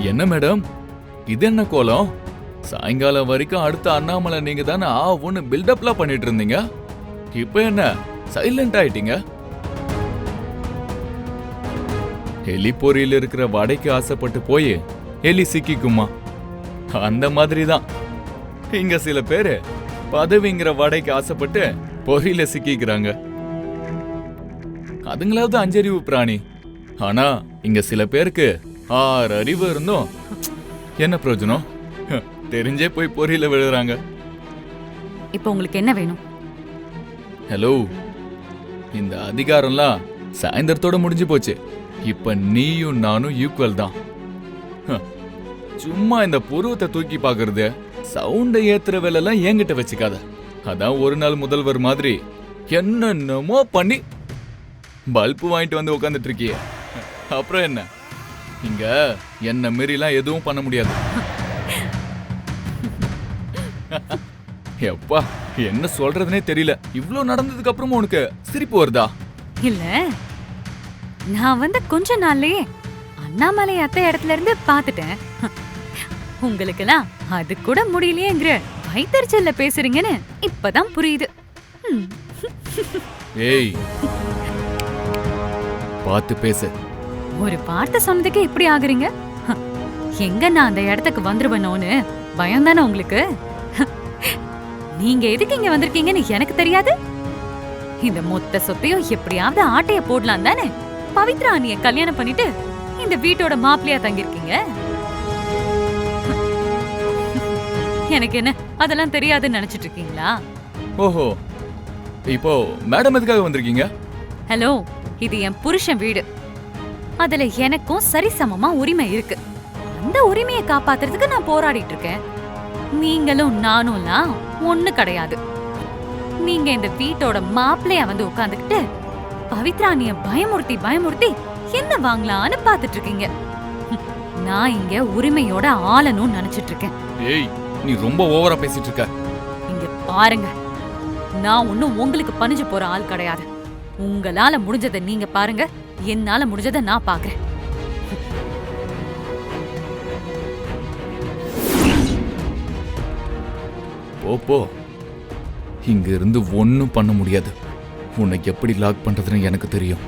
என்ன மேடம், இது என்ன கோலம்? சாயங்காலம் வரைக்கும் அடுத்த அண்ணாமலை நீங்க தானே ஒன்னு பில்டப்லாம் பண்ணிட்டு இருந்தீங்க. இப்ப என்ன சைலண்ட் ஆயிட்டீங்க? எலி பொரியில இருக்கிற வடைக்கு ஆசைப்பட்டு போய் எலி சிக்கிக்குமா? அந்த மாதிரி தான் இங்க சில பேரு பதவிங்கிற வடைக்கு ஆசைப்பட்டு பொரியில சிக்கிக்கிறாங்க. அதுங்களாவது அஞ்சறிவு பிராணி. ஆனா இங்க சில பேருக்கு 6 அறிவு இருந்தும் என்ன பிரயோஜனம்? தெரிஞ்சே போய் பொரியில விழுறாங்க. இப்போ உங்களுக்கு என்ன வேணும்? ஹலோ, இந்த அதிகாரம்லாம் சாயந்தரத்தோட முடிஞ்சு போச்சு. இப்ப நீயும் நானும் ஈக்குவல் தான். சும்மா இந்த புருவத்தை தூக்கி பாக்குறது, சவுண்டை ஏத்துற வேலைலாம் என்கிட்ட வச்சுக்காத. அதான் ஒரு நாள் முதல்வர் மாதிரி என்னென்னமோ பண்ணி பல்பு வாங்கிட்டு வந்து உட்காந்துட்டு இருக்கிய. அப்புறம் என்ன, இங்க என்ன மீறிலாம் எதுவும் பண்ண முடியாது. எப்பா, என்ன சொல்றதுனே தெரியல. இவ்ளோ நடந்ததுக்கு அப்புறமும் உனக்கு சிரிப்பு வருதா? இல்ல, நான் வந்து கொஞ்ச நாள்லயே அண்ணாமலை அத்தை இடத்துல இருந்து பாத்துட்டேன். உங்களுக்கெல்லாம் அது கூட முடியலையேங்கிற வைத்தறிச்சல்ல பேசுறீங்கன்னு இப்பதான் புரியுது. ஏய், பார்த்து பேசு. ஒரு வார்த்தை சொன்னதுக்கு இப்படி ஆகுறீங்க? எங்க நான் அந்த இடத்துக்கு வந்துருவேனோன்னு பயம் தானே உங்களுக்கு? நீங்க எதுக்கு இங்க வந்திருக்கீங்கன்னு எனக்கு தெரியாது. இந்த மொத்த சொத்தையும் எப்படியாவது ஆட்டைய போடலாம் தானே பவித்ரா அண்ணிய கல்யாணம் பண்ணிட்டு இந்த வீட்டோட மாப்பிள்ளையா தங்கிருக்கீங்க. எனக்கு என்ன அதெல்லாம் தெரியாதுன்னு நினைச்சிட்டு இருக்கீங்களா? ஓஹோ, இப்போ மேடம் எதுக்காக வந்திருக்கீங்க? ஹலோ, இது என் புருஷன் வீடு. அதுல எனக்கும் சரிசமமா உரிமை இருக்கு. அந்த உரிமையை காப்பாத்துறதுக்கு நான் போராடிட்டு இருக்கேன். நீங்களும் நானும்லாம் ஒண்ணு கிடையாது. நீங்க இந்த வீட்டோட மாப்பிள்ளையா வந்து உட்கார்ந்துகிட்டு பவித்ராணிய பயமுறுத்தி என்ன வாங்கலான்னு பாத்துட்டு இருக்கீங்க. நான் இங்க உரிமையோட ஆளணும்னு நினைச்சிட்டு இருக்கேன். ஏய், நீ ரொம்ப ஓவரா பேசிட்டு இருக்க. இங்க பாருங்க, நான் ஒன்னும் உங்களுக்கு பணிஞ்சு போற ஆள் கிடையாது. உங்களால முடிஞ்சதை நீங்க பாருங்க, என்னால முடிஞ்சதை நான் பாக்குறேன். போ, இங்க இருந்து ஒன்னும் பண்ண முடியாது. உன்னை எப்படி லாக் பண்றதுன்னு எனக்கு தெரியும்.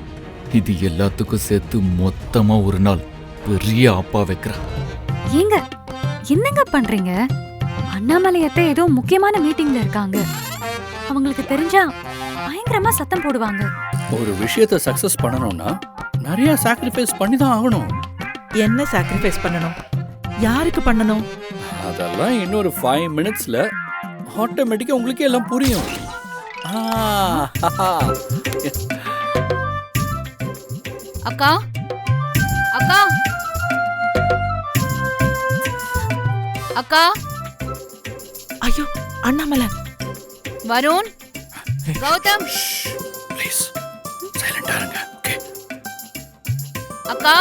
இது எல்லாத்துக்கும் சேர்த்து மொத்தமா ஒரு நாள் பெரிய அப்பா வைக்கிறேன். ஏங்க, என்னங்க பண்றீங்க? அண்ணாமலையத்தை ஏதோ முக்கியமான மீட்டிங்ல இருக்காங்க. அவங்களுக்கு தெரிஞ்சா பயங்கரமா சத்தம் போடுவாங்க. ஒரு விஷயத்தை சக்சஸ் பண்ணணும்னா நிறைய சாக்ரிஃபைஸ் பண்ணி தான் ஆகணும். என்ன சாக்ரிஃபைஸ் பண்ணணும்? யாருக்கு பண்ணணும்? அதெல்லாம் இன்னொரு 5 மினிட்ஸ்ல ஆட்டோமேட்டிக்கா உங்களுக்கு எல்லாம் புரியும். அக்கா, அக்கா, அக்கா. ஐயோ, அண்ணாமலை. வருண், கௌதம். ப்ளீஸ் சைலண்டா இருங்க. ஓகே அக்கா.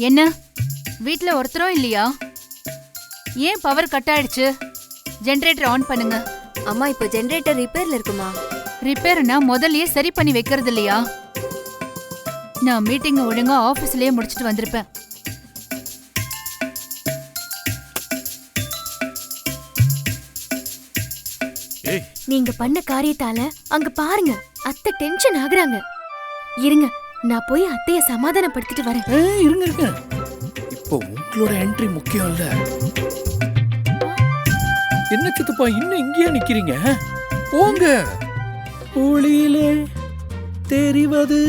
என்ன வீட்ல ஒருத்தரும் இல்லையா? ஏன் பவர் கட் ஆயிடுச்சு? ஜெனரேட்டர் ஆன் பண்ணுங்க. அம்மா, இப்போ ஜெனரேட்டர் ரிப்பேர்ல இருக்குமா? ரிப்பேர்னா முதல்லயே சரி பண்ணி வைக்கிறது இல்லையா? நான் மீட்டிங் ஒழுங்கா ஆபீஸ்லயே முடிச்சிட்டு வந்திருப்பேன். நீங்க பண்ண காரியத்தால அங்க பாருங்க, அத்தை டென்ஷன் ஆகுறாங்க. இருங்க, நான் போய் அத்தைய சமாதானப்படுத்திட்டு வரேன். இருங்க. இப்போ உங்களோட என்ட்ரி முக்கியம் இல்ல. என்ன சித்தப்பா இன்னும் இங்கேயே நிக்கிறீங்க? போங்க. ஒளியிலே தெரிவது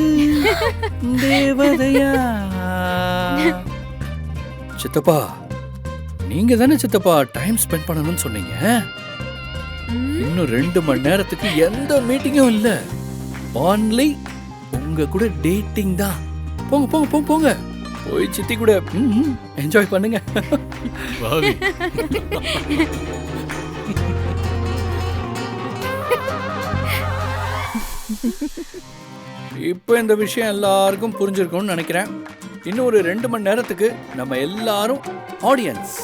தேவதையா? சித்தப்பா, நீங்க தானே சித்தப்பா டைம் ஸ்பெண்ட் பண்ணணும்னு சொன்னீங்க. இன்னும் 2 மணி நேரத்துக்கு எந்த மீட்டிங்கும் இல்ல. ஒன்லி உங்க கூட டேட்டிங் தான். போங்க போங்க போங்க போங்க. போய் சித்தி கூட என்ஜாய் பண்ணுங்க. இப்போ இந்த விஷயம் எல்லாருக்கும் புரிஞ்சிருக்கும்னு நினைக்கிறேன். இன்னும் ஒரு 2 மணி நேரத்துக்கு நம்ம எல்லாரும் audience.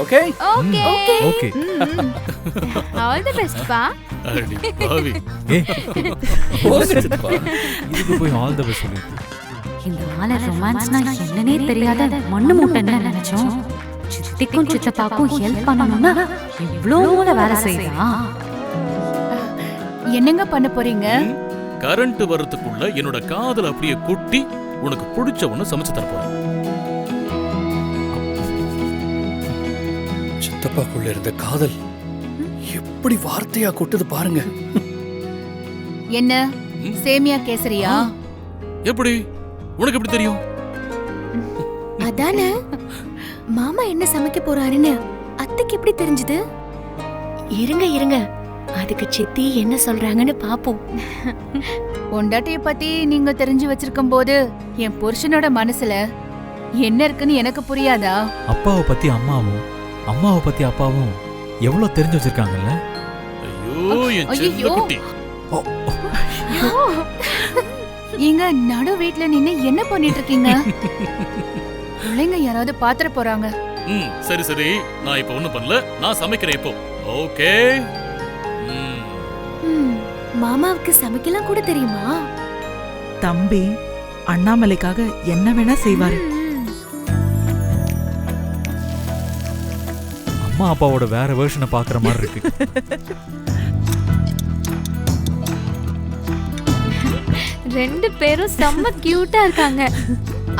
Okay okay okay. All the best பா. அடி பாவி. ஏய், போங்க சித்தப்பா. இதுக்கு போய் ஆல் தி பெஸ்ட் சொல்லிட்டு இந்த ஆள ரொமான்ஸ்னா என்னன்னே தெரியாத மண்ணு மூட்டைன்னு நினைச்சோம். சித்திக்கும் சித்தப்பாக்கும் ஹெல்ப் பண்ணணும்னா இவ்ளோ மூளை வேலை செய்யறா. என்னங்க பண்ண போறீங்க? கரண்ட் வரதுக்குள்ள என்னோட காதல் அப்படியே கொட்டி உனக்கு பிடிச்ச ஒண்ணு சமைச்சு தர போறேன். சித்தப்பாக்குள்ள இருந்த காதல் எப்படி வார்த்தையா கொட்டுது பாருங்க. என்ன சேமியா கேசரியா? எப்படி உனக்கு எப்படி தெரியும்? அதானே மாமா என்ன சமைக்க போறாருன்னு அத்தைக்கு எப்படி தெரிஞ்சது? இருங்க இருங்க, அதுக்கு சித்தி என்ன சொல்றாங்கன்னு பாப்போம். பொண்டாட்டிய பத்தி நீங்க தெரிஞ்சு வச்சிருக்கும் போது என் புருஷனோட மனசுல என்ன இருக்குன்னு எனக்கு புரியாதா? அப்பாவை பத்தி அம்மாவும் அம்மாவை பத்தி அப்பாவும் எவ்வளவு தெரிஞ்சு வச்சிருக்காங்கல்ல. ஐயோ என் செல்ல குட்டி. நீங்க நடு வீட்ல நின்னு என்ன பண்ணிட்டு இருக்கீங்க? பிள்ளைங்க யாராவது பாத்திர போறாங்க. சரி சரி, நான் இப்ப ஒண்ணும் பண்ணல, நான் சமைக்கிறேன் இப்போ. ஓகே. மாமாவுக்கு சமைக்கலாம் கூட தெரியுமா? தம்பி அண்ணாமலைக்காக என்ன வேணா செய்வாரு. அம்மா அப்பாவோட வேற வெர்ஷனை பாக்குற மாதிரி இருக்கு. ரெண்டு பேரும் செம்ம கியூட்டா இருக்காங்க.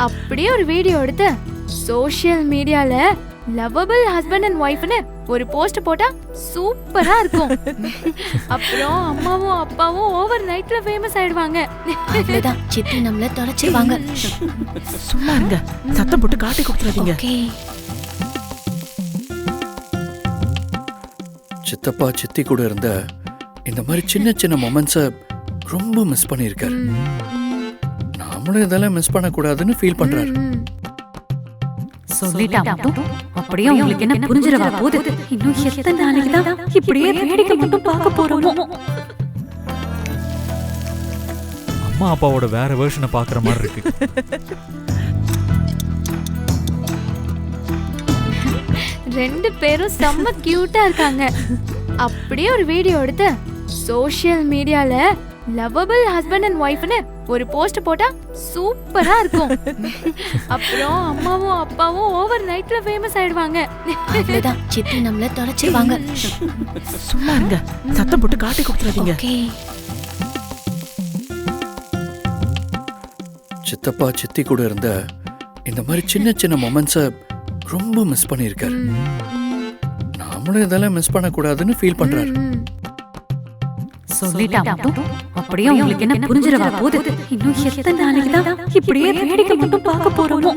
அப்படியே ஒரு வீடியோ எடுத்து சோஷியல் மீடியால லவ்வபிள் ஹஸ்பண்ட் அண்ட் ஒய்ஃப்னு ஒரு போஸ்ட் போட்டா சூப்பரா இருக்கும். அப்புறம் அம்மாவும் அப்பாவும் ஓவர் நைட்ல ஃபேமஸ் ஆயிடுவாங்க. அவ்வளவுதான், சித்தி நம்மள தொலைச்சிடுவாங்க. சும்மா இருங்க, சத்தம் போட்டு காட்டி கொடுத்துறாதீங்க. சித்தப்பா சித்தி கூட இருந்த இந்த மாதிரி சின்ன சின்ன மொமெண்ட்ஸை ரொம்ப மிஸ் பண்ணியிருக்காரு. நாமளும் இதெல்லாம் மிஸ் பண்ணக்கூடாதுன்னு ஃபீல் பண்றாரு. சொல்லிட்டான் அப்படியே உங்களுக்கு என்ன புரிஞ்சிரவா போகுது? இன்னும் எத்தனை நாளைக்கு தான் இப்படியே வேடிக்கை மட்டும் பார்க்க போறோமோ? அம்மா அப்பாவோட வேற வெர்ஷனை பாக்குற மாதிரி இருக்கு. ரெண்டு பேரும் செம்ம கியூட்டா இருக்காங்க. அப்படியே ஒரு வீடியோ எடுத்து சோஷியல் மீடியால லவ்வபிள் ஹஸ்பண்ட் அண்ட் ஒய்ஃப்னு ஒரு போஸ்ட் போட்டா சூப்பரா இருக்கும். அப்புறம் அம்மாவும் அப்பாவும் ஓவர் நைட்ல ஃபேமஸ் ஆயிடுவாங்க. அவ்வளவுதான், சித்தி நம்மள தொலைச்சிடுவாங்க. சும்மா இருங்க, சத்தம் போட்டு காட்டி கொடுத்துறாதீங்க. சித்தப்பா சித்தி கூட இருந்த இந்த மாதிரி சின்ன சின்ன மொமெண்ட்ஸை ரொம்ப மிஸ் பண்ணியிருக்காரு. நாமளும் இதெல்லாம் மிஸ் பண்ணக்கூடாதுன்னு ஃபீல் பண்றாரு. சொல்லிட்டான் அப்படியே உங்களுக்கு என்ன புரிஞ்சிரவா போகுது? இன்னும் எத்தனை நாளைக்கு தான் இப்படியே வேடிக்கை மட்டும் பார்க்க போறோமோ?